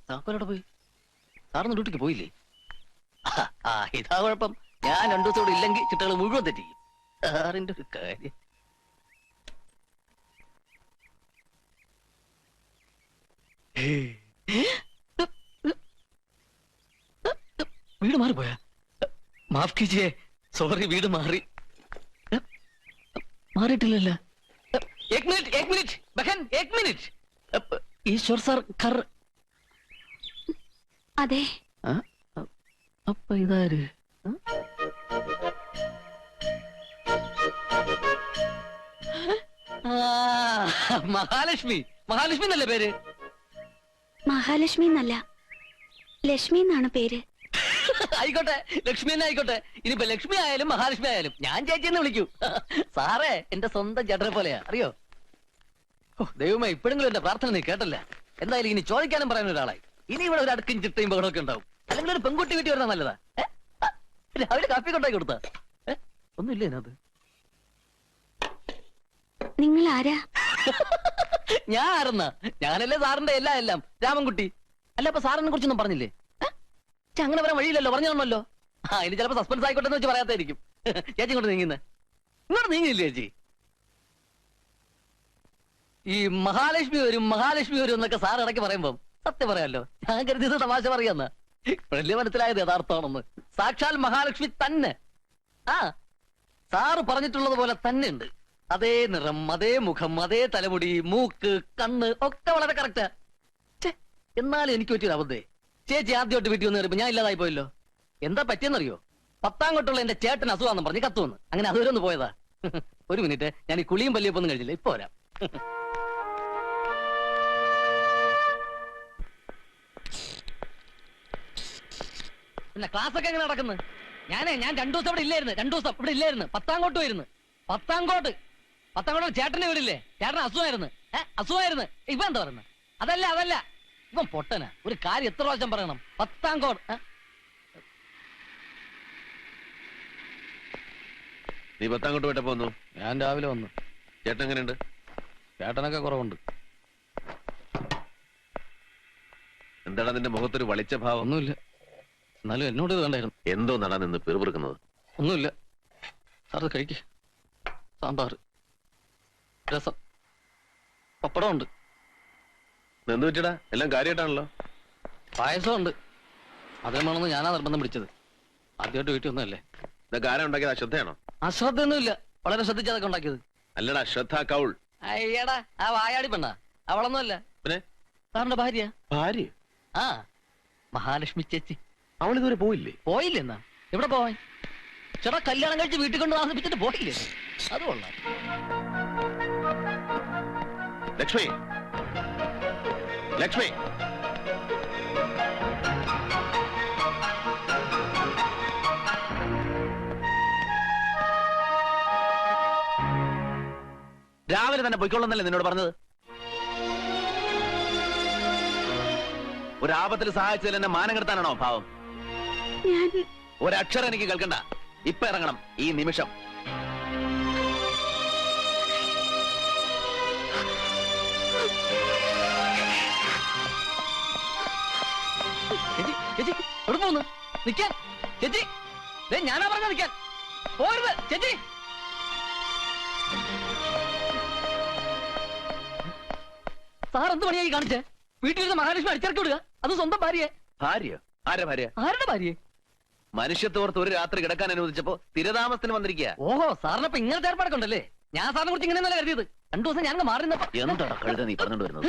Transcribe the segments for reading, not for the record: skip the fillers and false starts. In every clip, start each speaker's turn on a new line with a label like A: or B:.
A: താക്കോലോടെ പോയി? സാറിന് ഡ്യൂട്ടിക്ക് പോയില്ലേ? ഇതാ കുഴപ്പം. ഞാൻ 2 ദിവസം ഇവിടെ ഇല്ലെങ്കിൽ ചിട്ടകൾ മുഴുവൻ തെറ്റിക്കും. സാറിന്റെ ഒരു കാര്യം. വീട് മാറിപ്പോയാ? മാഫ് കീജിയേ, സോറി, വീട് മാറി. മാറിയിട്ടില്ലല്ലോ. एक मिनट बहन, 1 मिनट. ഈശ്വർ സാർ കർ.
B: അതെ.
A: അപ്പൊ ഇതാര്? മഹാലക്ഷ്മി. മഹാലക്ഷ്മി എന്നല്ലേ പേര്?
B: മഹാലക്ഷ്മി എന്നല്ല, ലക്ഷ്മി എന്നാണ് പേര്.
A: ആയിക്കോട്ടെ, ലക്ഷ്മി തന്നെ ആയിക്കോട്ടെ. ഇനിയിപ്പോ ലക്ഷ്മി ആയാലും മഹാലക്ഷ്മി ആയാലും ഞാൻ ചേച്ചിയെന്ന് വിളിക്കൂ. സാറേ എന്റെ സ്വന്തം ചേട്ടനെ പോലെയാ, അറിയോ? ദൈവമേ, ഇപ്പോഴെങ്കിലും എന്റെ പ്രാർത്ഥന നീ കേട്ടല്ല. എന്തായാലും ഇനി ചോദിക്കാനും പറയാൻ ഒരാളായി. ഇനി ഇവിടെ ഒരു അടുക്കും ചിട്ടയും ബഹളമൊക്കെ ഉണ്ടാവും. അല്ലെങ്കിൽ ഒരു പെൺകുട്ടി വീട്ടിൽ വരുന്ന നല്ലതാ. രാവിലെ കാപ്പി കൊണ്ടായി കൊടുത്താ ഒന്നുമില്ലേ അതിനകത്ത്?
B: നിങ്ങൾ ആരാ?
A: ഞാൻ ആരെന്നാ? ഞാനല്ലേ സാറിന്റെ എല്ലാം രാമൻകുട്ടി. അല്ല, അപ്പൊ സാറിനെ കുറിച്ചൊന്നും പറഞ്ഞില്ലേ? അങ്ങനെ വരാൻ വഴിയില്ലല്ലോ, പറഞ്ഞു തരണമല്ലോ. ഇനി ചിലപ്പോ സസ്പെൻസ് ആയിക്കോട്ടെ എന്ന് വെച്ച് പറയാത്തായിരിക്കും. ചേച്ചി ഇങ്ങോട്ട് നീങ്ങുന്നേ. ഇങ്ങോട്ട് നീങ്ങില്ലേ ചേച്ചി? ഈ മഹാലക്ഷ്മി വരും എന്നൊക്കെ സാർ ഇടയ്ക്ക് പറയുമ്പോ സത്യം പറയാമല്ലോ, ഞാൻ കരുതിയത് തമാശ പറയാന്ന്. ഇപ്പോഴല്ലേ മനസ്സിലായത് യഥാർത്ഥമാണെന്ന്. സാക്ഷാൽ മഹാലക്ഷ്മി തന്നെ. സാറ് പറഞ്ഞിട്ടുള്ളത് പോലെ തന്നെ ഉണ്ട്. അതേ നിറം, അതേ മുഖം, അതേ തലമുടി, മൂക്ക്, കണ്ണ് ഒക്കെ വളരെ കറക്റ്റാ. എന്നാലും എനിക്ക് പറ്റിയൊരു അബദ്ധേ. ചേച്ചി ആദ്യമായിട്ട് വീട്ടിൽ വന്ന് കയറിയപ്പോ ഞാൻ ഇല്ലാതായി പോയല്ലോ. എന്താ പറ്റിയെന്നറിയോ? 10ാം കൊട്ടുള്ള എന്റെ ചേട്ടൻ അസുഖാന്ന് പറഞ്ഞ് കത്തുവന്ന്. അങ്ങനെ അതുവരെ ഒന്ന് പോയതാ. ഒരു മിനിറ്റ്, ഞാൻ ഈ കുളിയും പല്ലിയപ്പൊന്നും കഴിച്ചില്ല, ഇപ്പൊ വരാം. പിന്നെ ക്ലാസ് ഒക്കെ എങ്ങനെ നടക്കുന്നത്? ഞാൻ 2 ദിവസം ഇവിടെ ഇല്ലായിരുന്നു. 2 ദിവസം ഇവിടെ ഇല്ലായിരുന്നു. 10ാം കോട്ട് വരുന്നു. 10ാം കോട്ട് ചേട്ടനെ വിടില്ലേ? ചേട്ടന് അസുഖമായിരുന്നു. ഇവ എന്താ പറയുന്നത്? അതല്ല ഇവൻ പൊട്ടനാ. ഒരു കാര്യം എത്ര പ്രാവശ്യം പറയണം? 10ാം കോട്ട്.
C: നീ 10ാം കോട്ട് പോയിട്ട് പോന്നു?
A: ഞാൻ രാവിലെ വന്നു.
C: ചേട്ടൻ എങ്ങനെയുണ്ട്?
A: ചേട്ടനൊക്കെ കുറവുണ്ട്.
C: എന്താടാ നിന്റെ മുഖത്തൊരു വളിച്ച ഭാവം?
A: ഒന്നുമില്ല, എന്നാലും എന്നോട് ഇത് വേണ്ടായിരുന്നു.
C: എന്തോ നടാ നിന്ന് പിറുപിറുക്കുന്നത്?
A: ഒന്നുമില്ല സാർ, കഴിക്ക്. സാമ്പാർ, രസം, പപ്പടം ഉണ്ട്.
C: എന്ത് പറ്റിയടാ? എല്ലാം കാര്യമായിട്ടാണല്ലോ.
A: പായസം ഉണ്ട്. അതേമാണെന്ന് ഞാനാ നിർബന്ധം പിടിച്ചത്. ആദ്യമായിട്ട് വീട്ടിൽ ഒന്നുമല്ലേ.
C: ഇതൊക്കെ ആരാ ഉണ്ടാക്കിയത്? അശ്രദ്ധയാണോ?
A: അശ്രദ്ധയൊന്നുമില്ല, വളരെ ശ്രദ്ധിച്ചതൊക്കെ ഉണ്ടാക്കിയത്.
C: അല്ലടാ, ശ്രദ്ധ കൗൾ.
A: അയ്യടാ, ആ വായാടി പെണ്ണാ. അവളൊന്നുമല്ല,
C: പിന്നെ
A: സാറിന്റെ ഭാര്യ.
C: ഭാര്യ?
A: മഹാലക്ഷ്മി ചേച്ചി.
C: അവളിതുവരെ പോയില്ലേ?
A: പോയില്ലെന്നാ? എവിടെ പോവാൻ? ചേട്ടാ കല്യാണം കഴിച്ച് വീട്ടിൽ കൊണ്ട് താമസിപ്പിച്ചിട്ട് പോയില്ലേ? അത് കൊള്ളാം.
C: ലക്ഷ്മി, ലക്ഷ്മി,
A: രാവിലെ തന്നെ പൊയ്ക്കൊള്ളുന്നല്ലേ നിന്നോട് പറഞ്ഞത്?
C: ഒരു ആപത്തിൽ സഹായിച്ചതിൽ എന്നെ മാനം കെടുത്താനാണോ ഭാവം? ഒരക്ഷരം എനിക്ക് കേൾക്കണ്ട. ഇപ്പൊ ഇറങ്ങണം ഈ നിമിഷം.
A: ചേച്ചി എവിടെ പോന്നു? നിക്കാൻ ചേച്ചി. ഞാനാ പറഞ്ഞ നിക്കാൻ. പോരുത് ചേച്ചി. സാർ എന്ത് പണിയായി കാണിച്ചേ? വീട്ടിലിരുന്ന് മഹാലക്ഷ്മി അടിച്ചിറക്കി വിടുക, അത് സ്വന്തം ഭാര്യയെ.
C: ഭാര്യ? ആരുടെ ഭാര്യ?
A: ആരുടെ ഭാര്യയെ?
C: മനുഷ്യത്തോർത്ത് ഒരു രാത്രി കിടക്കാൻ അനുവദിച്ചപ്പോ സ്ഥിരതാമസത്തിന് വന്നിരിക്കുക.
A: ഓഹോ, സാറിനപ്പൊ ഇങ്ങനത്തെ ഏർപ്പാടൊക്കെ ഉണ്ടല്ലേ? ഞാൻ സാറിനെ കുറിച്ച് ഇങ്ങനെയല്ല കരുതിയത്. 2 ദിവസം ഞാൻ മാറി നിന്നപ്പോ.
C: എന്താ കഴുത നീ പറഞ്ഞോണ്ട് വരുന്നത്?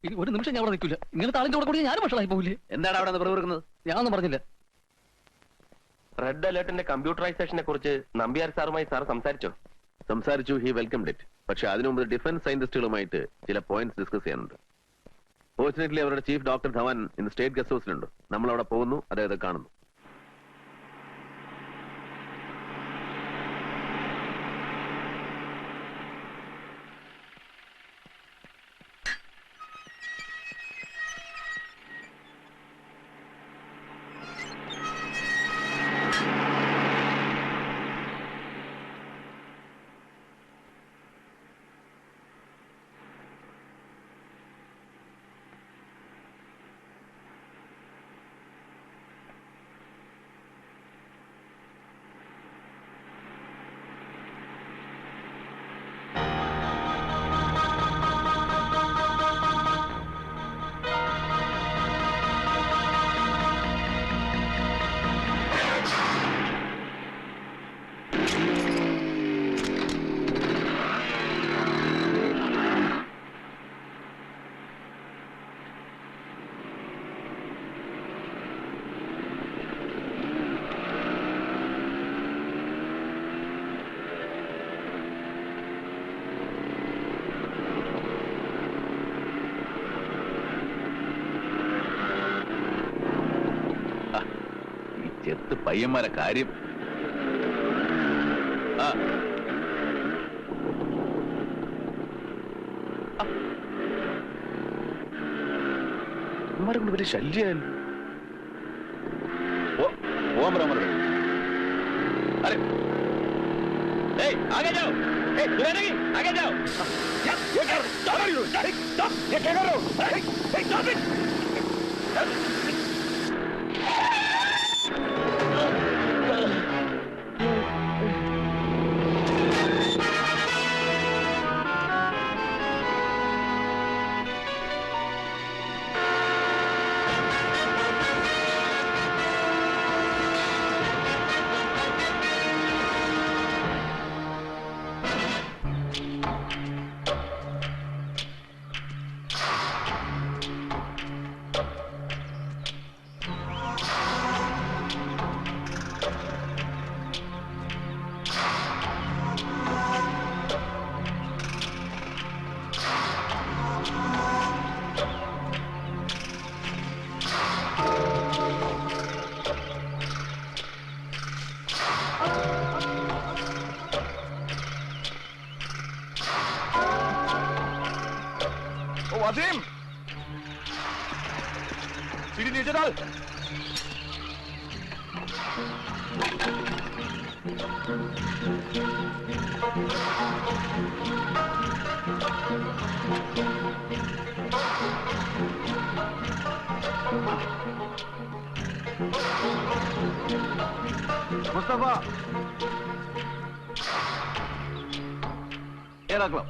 A: ഇനി ഒരു നിമിഷം ഞാൻ അവിടെ നിൽക്കില്ല. ഇങ്ങനത്തെ ആളിന്റെ കൂടെ കൂടി ഞാനും വഷളായി പോകില്ലേ?
C: എന്താണ് അവിടെ നിന്ന് പ്രവർക്കുന്നത്?
A: ഞാനൊന്നും പറഞ്ഞില്ല.
D: റെഡ് അലേർട്ടിന്റെ കമ്പ്യൂട്ടറൈസേഷനെ കുറിച്ച് നമ്പ്യാർ സാറുമായി സാർ
C: സംസാരിച്ചു. He welcomed it. പക്ഷെ അതിനു മുമ്പ് ഡിഫൻസ് സയന്റിസ്റ്റുകളുമായിട്ട് ചില പോയിന്റ്സ് ഡിസ്കസ് ചെയ്യാനുണ്ട്. ഫോർച്ചുനേറ്റ്ലി അവരുടെ ചീഫ് ഡോക്ടർ ധവാൻ ഇന്ന് സ്റ്റേറ്റ് ഗസ്റ്റ് ഹൗസിലുണ്ട്. നമ്മൾ അവിടെ പോകുന്നു, അദ്ദേഹത്തെ കാണുന്നു. എന്ത് പയ്യന്മാരെ കാര്യം. ഇവന്മാരെ കൊണ്ട് വലിയ ശല്യായാലും. अरे आगे जाओ, नहीं आगे जाओ. ये क्या कर रहे हो? ये क्या कर रहे हो? Stop it!
E: वासिम, सीढ़ी नीचे डाल. मुस्तफा, ये रख लो.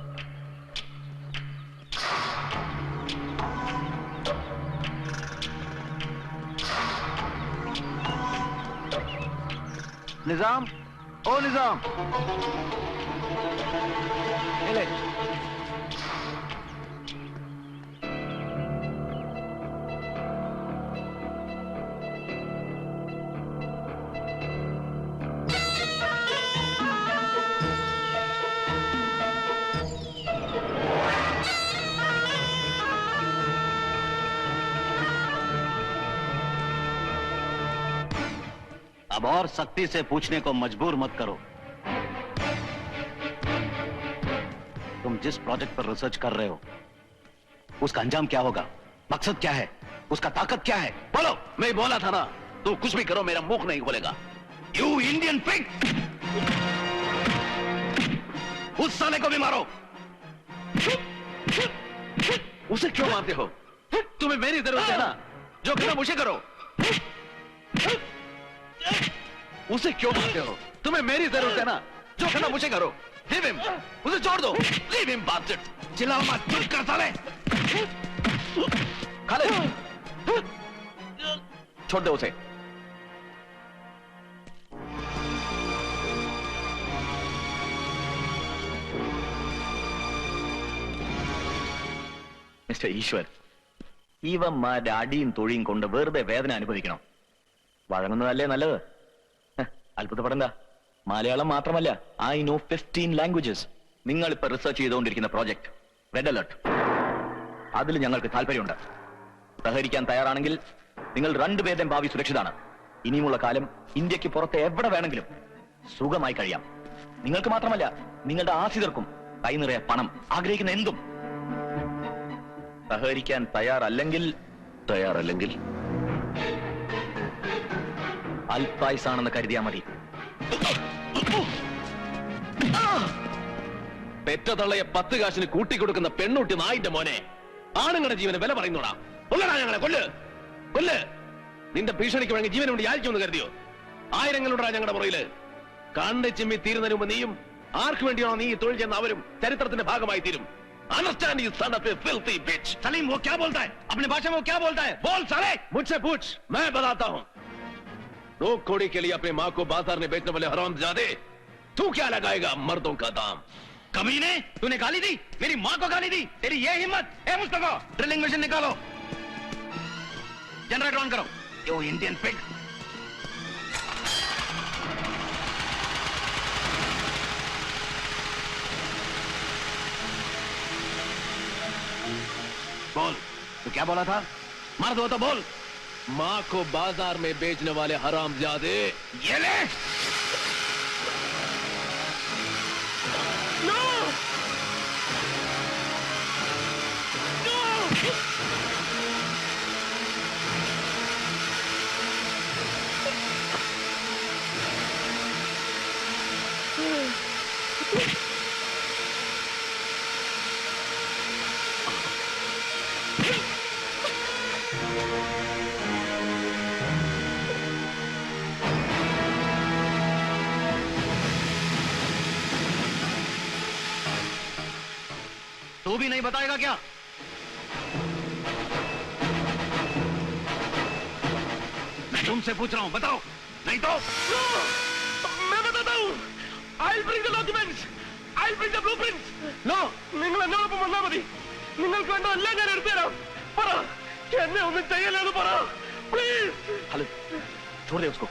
E: निजाम, ओ निजाम, ये ले.
F: अब और सख्ती से पूछने को मजबूर मत करो. तुम जिस प्रोजेक्ट पर रिसर्च कर रहे हो उसका अंजाम क्या होगा, मकसद क्या है, उसका ताकत क्या है, बोलो.
C: मैं बोला था ना, तू कुछ भी करो मेरा मुख नहीं बोलेगा.
F: यू इंडियन पिग, उस साले को भी मारो.
C: उसे क्यों मारते हो? तुम्हें मेरी जरूरत है ना, जो करना मुझे करो. उसे क्यों मारते हो? तुम्हें मेरी जरूरत है ना, जो करना मुझे करो. Leave him. उसे छोड़ दो. Leave him, bastard.
F: चिल्लाओ मत, चुप कर साले.
C: खालिद, छोड़ दो उसे.
F: മിസ്റ്റർ ഈശ്വർ, ഇവന്മാരുടെ അടിയും തൊഴിയും കൊണ്ട് വെറുതെ വേദന അനുഭവിക്കണം. വഴങ്ങുന്നതല്ലേ നല്ലത്. അത്ഭുതപ്പെടണ്ട, മലയാളം മാത്രമല്ല, ഐ നോ 15 ലാംഗ്വേജസ്. നിങ്ങൾ ഇപ്പൊ റിസർച്ച് ചെയ്തുകൊണ്ടിരിക്കുന്ന പ്രോജക്ട് റെഡ് അലർട്ട്, അതിൽ ഞങ്ങൾക്ക് താല്പര്യമുണ്ട്. സഹകരിക്കാൻ തയ്യാറാണെങ്കിൽ നിങ്ങൾ രണ്ടുപേരുടെയും ഭാവി സുരക്ഷിതാണ്. ഇനിയുമുള്ള കാലം ഇന്ത്യക്ക് പുറത്ത് എവിടെ വേണമെങ്കിലും സുഖമായി കഴിയാം. നിങ്ങൾക്ക് മാത്രമല്ല, നിങ്ങളുടെ ആശ്രിതർക്കും കൈ നിറയെ പണം, ആഗ്രഹിക്കുന്ന എന്തും. സഹകരിക്കാൻ തയ്യാറല്ലെങ്കിൽ അല്പായുസാണെന്ന് കരുതിയാ മതി.
C: പെറ്റ തള്ളയെ 10 കാശിന് കൂട്ടിക്കൊടുക്കുന്ന പെണ്ണൂട്ടി നായിന്റെ മോനെ, ആണുങ്ങളുടെ ജീവന് വില പറയുന്നോടാ. കൊല്ലടാ ഞങ്ങളെ, കൊല്ല്. നിന്റെ ഭീഷണിക്ക് വേണമെങ്കിൽ ജീവന് വേണ്ടി യാചിക്കുമെന്ന് കരുതിയോ? ആയിരങ്ങളുണ്ടാ ഞങ്ങളുടെ പുറയില്. കണ്ണ് ചിമ്മി തീരുന്നതിന് മുമ്പ് നീയും ആർക്ക് വേണ്ടിയാണോ നീ തൊഴിൽ ചെയ്യുന്ന അവരും ചരിത്രത്തിന്റെ ഭാഗമായി തീരും. Understand you son of a filthy bitch.
F: Salim, वो क्या बोलता है? अपनी भाषा में वो क्या बोलता है?
C: बोल साले. मुझसे पूछ, मैं बताता हूँ. 2 कौड़ी के लिए अपनी माँ को बाजार में बेचने वाले हरामजादे, तू क्या लगाएगा मर्दों का दाम?
F: कमीने, तूने गाली दी, मेरी माँ को गाली दी, तेरी ये हिम्मत? ए मुस्तफा, ड्रिलिंग मशीन निकालो, जनरेटर ऑन करो. यो इंडियन पिग. बोल, तो क्या बोला था? मर्द हो तो बोल.
C: माँ को बाजार में बेचने वाले हरामजादे। ये ले। नो! नो!
E: तू भी नहीं बताएगा क्या? मैं तुमसे पूछ रहा हूं, बताओ। नहीं तो
C: मैं बताता हूँ। I'll bring the documents. I'll bring the blueprints. No, നിങ്ങൾ എന്നോടൊപ്പം വന്നാൽ മതി. നിങ്ങൾക്ക് വേണ്ട എല്ലാം ഞാൻ എടുത്തുതരാം. പറ, എന്നെ ഒന്നും ചെയ്യല്ലെന്ന് പറ. Please.
F: हेलो, छोड़ दे उसको।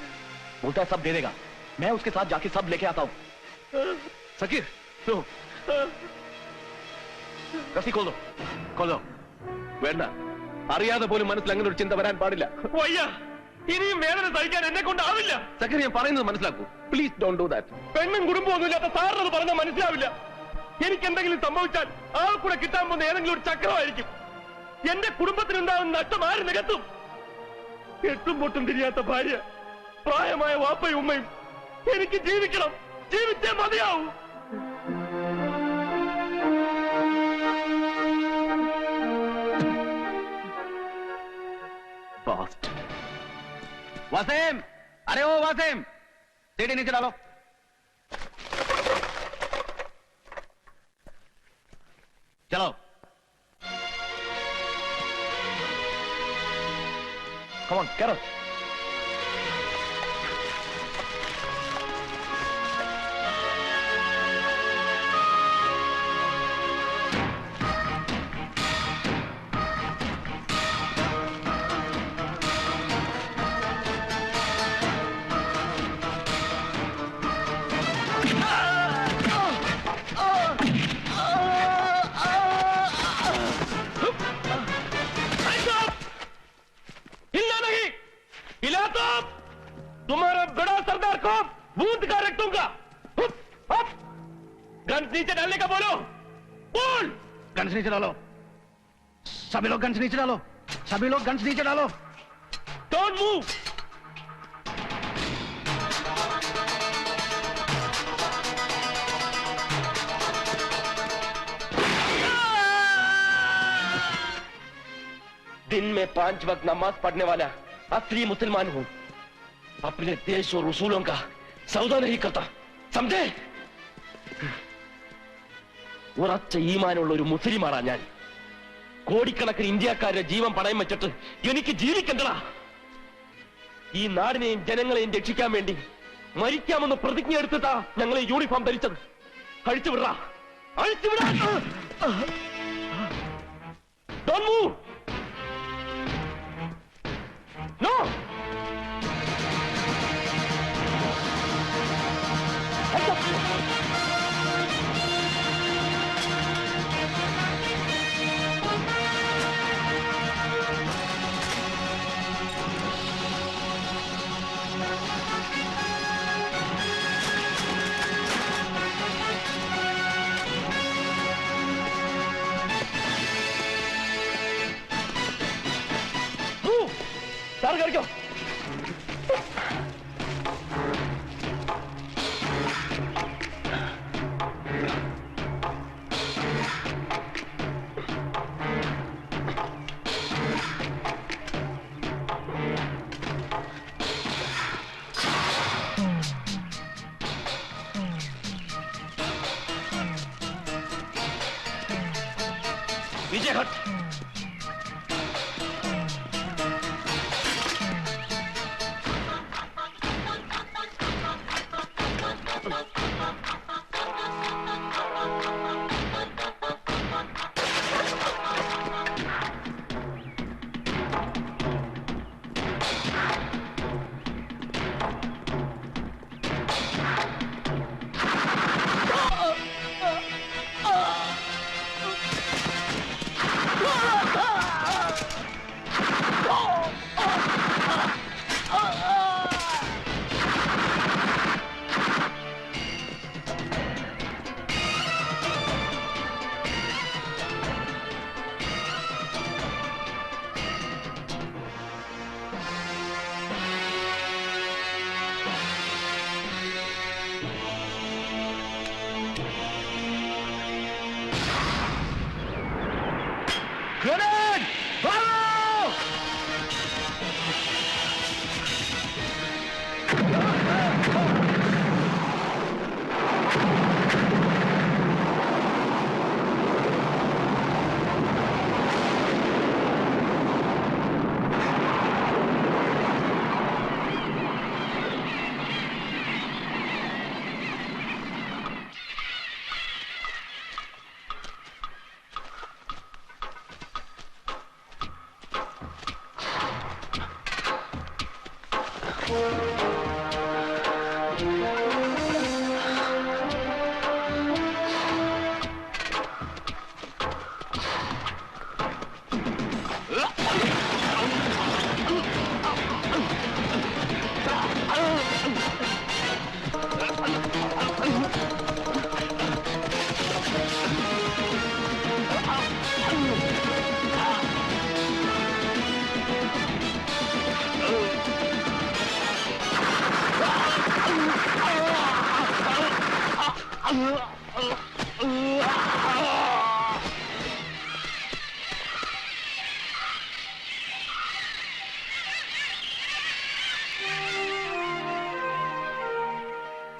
F: बोलता है सब दे देगा। मैं उसके साथ जाके सब लेके आता हूँ।
C: സക്കീർ, no.
F: रस्सी खोल दो।
C: വേണ്ട. അറിയാതെ പോലും മനസ്സിൽ അങ്ങനെ ഒരു ചിന്ത വരാൻ പാടില്ല. വയ്യ. ഇനിയും വേദന സഹിക്കാൻ എന്നെ കൊണ്ടാവില്ല. സക്കീർ, ഞാൻ പറയുന്നത് മനസ്സിലാക്കൂ. Please don't do that. പെണ്ണും കുടുംബമൊന്നും ഇല്ലാത്ത സാറിനത് പറഞ്ഞാൽ മനസ്സിലാവില്ല. എനിക്ക് എന്തെങ്കിലും സംഭവിച്ചാൽ ആൾ കൂടെ കിട്ടാൻ പോകുന്ന ഏതെങ്കിലും ഒരു ചക്രമായിരിക്കും. എന്റെ കുടുംബത്തിനുണ്ടാകുന്ന നഷ്ടം ആര് നികത്തും? എട്ടും പൊട്ടും തിരിയാത്ത ഭാര്യ, പ്രായമായ വാപ്പയും ഉമ്മയും. എനിക്ക് ജീവിക്കണം. ജീവിച്ചേ മതിയാവും.
E: वासिम, अरे ओ वासिम, सीढ़ी नीचे डालो। चलो।
F: Come on, get up.
C: तुम्हारा बड़ा सरदार को बूंद का रख दूंगा। गन्स नीचे डालने का बोलो। बोल।
E: गन्स नीचे डालो। सभी लोग गन्स नीचे डालो। सभी लोग गन्स नीचे डालो।
C: Don't move. दिन में 5 वक्त नमाज पढ़ने वाला असली मुसलमान हूं। अपने देश और उसूलों का सौदा नहीं करता, समझे? ഉറച്ച ഈമാനുള്ള ഒരു മുസ്ലിമാണ് ഞാൻ. കോടിക്കണക്കിന് ഇന്ത്യക്കാരുടെ ജീവൻ പണയം വെച്ചിട്ട് എനിക്ക് ജീവിക്കണ്ടടാ. ഈ നാടിനെയും ജനങ്ങളെയും രക്ഷിക്കാൻ വേണ്ടി മരിക്കാമെന്ന് പ്രതിജ്ഞ എടുത്തിട്ടാ ഞങ്ങൾ ഈ uniform ധരിച്ചത്. അഴിച്ചുവിടാ, അഴിച്ചുവിടാ. Don't move. No. Sar करके पीछे हट.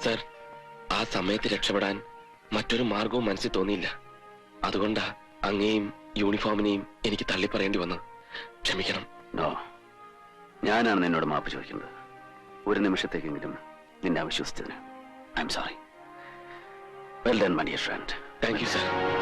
C: സർ, ആ സമയത്ത് രക്ഷപ്പെടാൻ മറ്റൊരു മാർഗവും മനസ്സിൽ തോന്നിയില്ല. അതുകൊണ്ടാ അങ്ങയെയും യൂണിഫോമിനെയും എനിക്ക് തള്ളി പറയേണ്ടി വന്നത്. ക്ഷമിക്കണം.
G: നോ, ഞാനാണ് നിന്നോട് മാപ്പ് ചോദിക്കുന്നത്. ഒരു നിമിഷത്തേക്കെങ്കിലും നിന്നെ അവിശ്വസിച്ചതിന് I'm sorry. Well done my dear friend.
C: Thank you sir.